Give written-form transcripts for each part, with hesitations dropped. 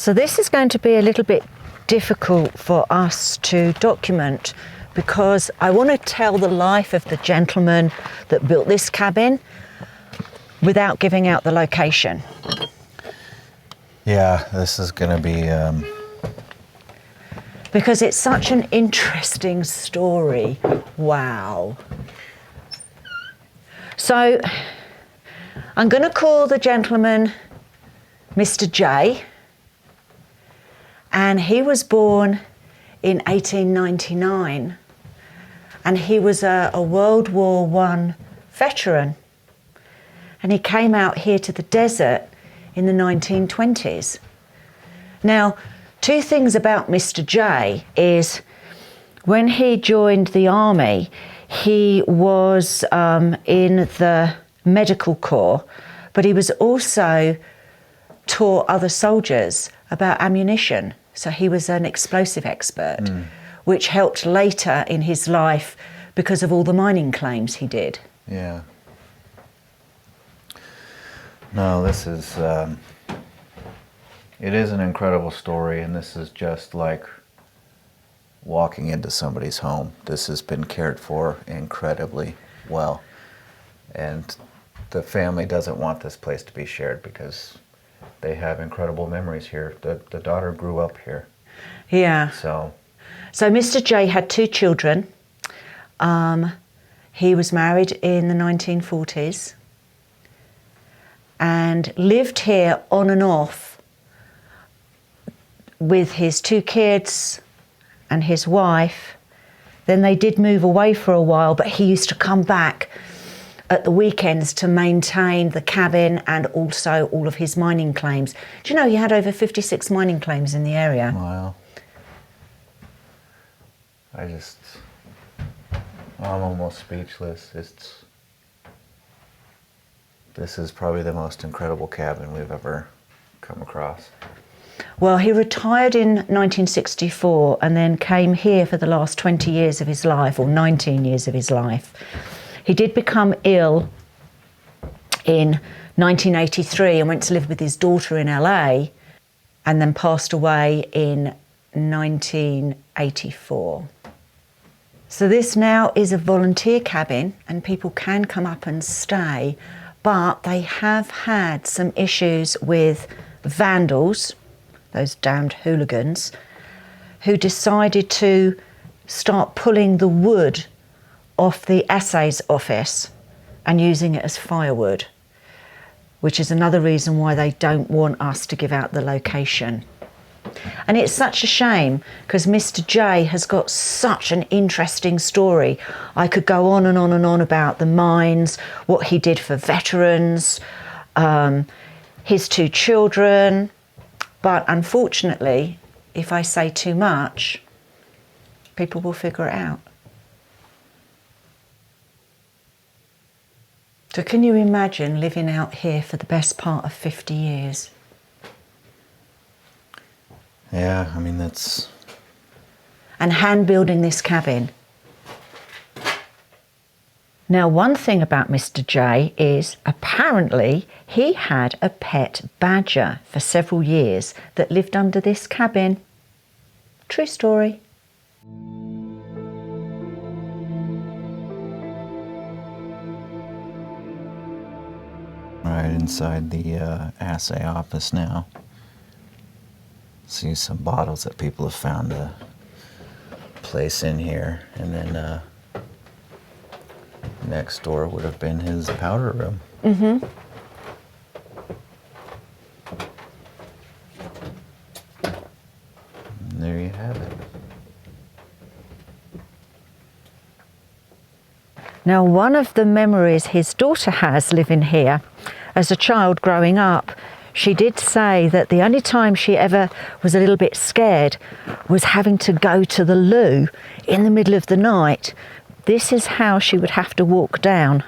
So this is going to be a little bit difficult for us to document because I want to tell the life of the gentleman that built this cabin without giving out the location. Yeah, this is going to be... Because it's such an interesting story. Wow. So I'm going to call the gentleman Mr. J, and he was born in 1899, and he was a World War I veteran, and he came out here to the desert in the 1920s. Now, two things about Mr. J is when he joined the army, he was in the medical corps, but he was also taught other soldiers about ammunition. So he was an explosive expert, which helped later in his life because of all the mining claims he did. Yeah. No, this is... it is an incredible story, and this is just like walking into somebody's home. This has been cared for incredibly well. And the family doesn't want this place to be shared because they have incredible memories here. The daughter grew up here. Yeah. So Mr. J had two children. He was married in the 1940s and lived here on and off with his two kids and his wife. Then they did move away for a while, but he used to come back at the weekends to maintain the cabin and also all of his mining claims. Do you know he had over 56 mining claims in the area? wow. I'm almost speechless. This is probably the most incredible cabin we've ever come across. Well, he retired in 1964 and then came here for the last 20 years of his life, or 19 years of his life. He did become ill in 1983 and went to live with his daughter in LA and then passed away in 1984. So this now is a volunteer cabin and people can come up and stay, but they have had some issues with vandals, those damned hooligans, who decided to start pulling the wood off the assay's office and using it as firewood, which is another reason why they don't want us to give out the location. And it's such a shame because Mr. J has got such an interesting story. I could go on and on and on about the mines, what he did for veterans, his two children, but unfortunately, if I say too much, people will figure it out. So can you imagine living out here for the best part of 50 years? Yeah, I mean, that's... And hand building this cabin. Now, one thing about Mr. J is apparently he had a pet badger for several years that lived under this cabin. True story. Right inside the assay office now. See some bottles that people have found to place in here, and then next door would have been his powder room. Mm-hmm. And there you have it. Now, one of the memories his daughter has living here, as a child growing up, she did say that the only time she ever was a little bit scared was having to go to the loo in the middle of the night. This is how she would have to walk down.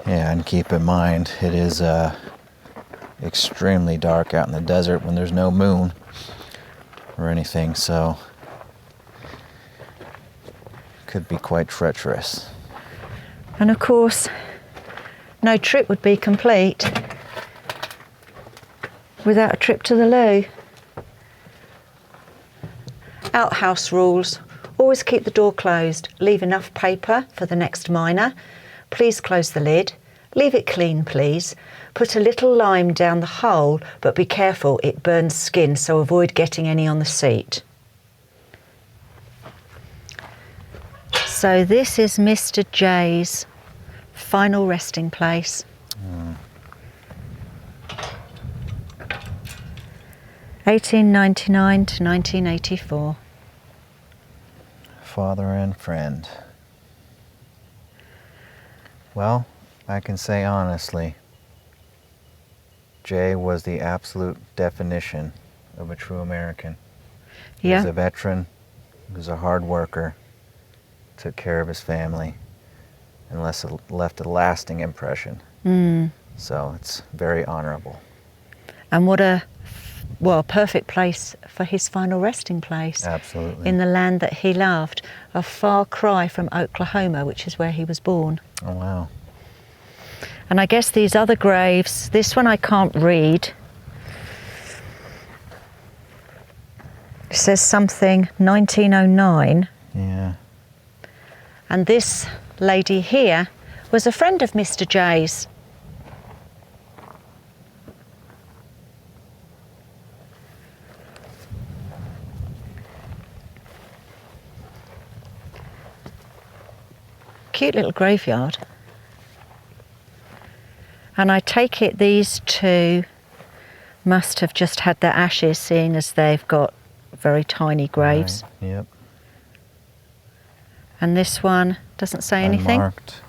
Yeah, and keep in mind, it is extremely dark out in the desert when there's no moon or anything, so could be quite treacherous. And of course, No trip would be complete without a trip to the loo. Outhouse rules. Always keep the door closed. Leave enough paper for the next miner. Please close the lid. Leave it clean, please. Put a little lime down the hole, but be careful, it burns skin, so avoid getting any on the seat. So this is Mr. J's final resting place. 1899 to 1984. Father and friend. Well, I can say honestly, Jay was the absolute definition of a true American. He was a veteran, he was a hard worker, took care of his family, and left a lasting impression. So it's very honorable. And what a perfect place for his final resting place. Absolutely. In the land that he loved, a far cry from Oklahoma, which is where he was born. Oh, wow. And I guess these other graves, this one I can't read. It says something 1909. Yeah. And this lady here was a friend of Mr. J's. Cute little graveyard. And I take it these two must have just had their ashes, seeing as they've got very tiny graves. Right. Yep. And this one doesn't say anything. Unmarked.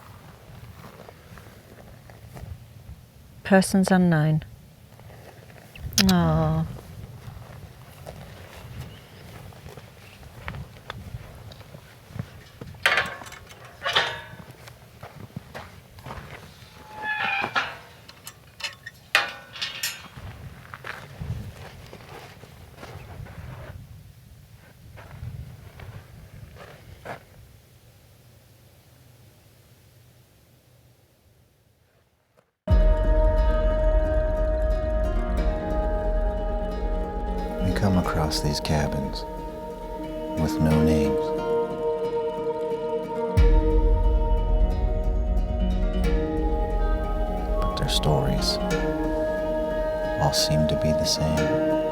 Persons unknown. Oh. You come across these cabins with no names. But their stories all seem to be the same.